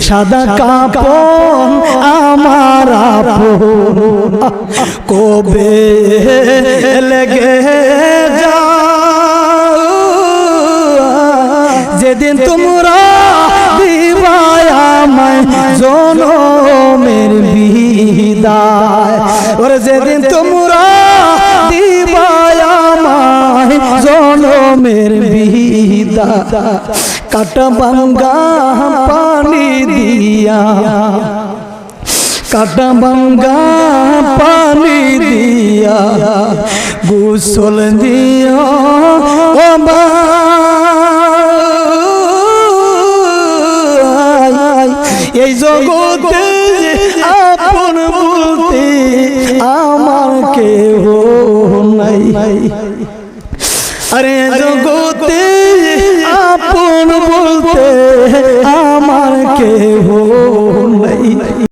সাদা কাপন আমার আপন কবে লেগে যা যেদিন তোমরা দিবায় আমায় জনমের বিদায় ওরে যেদিন তোমরা দিবায় আমায় জনমের বিদায় কাটা ভাঙ্গা পানি দিয়া কাটা ভাঙ্গা পানি দিয়া গোসল দিও ও এই জগতে আপন বলতে আমার কেহ নাই আরে জগতে আপন বলতে আমার কেহ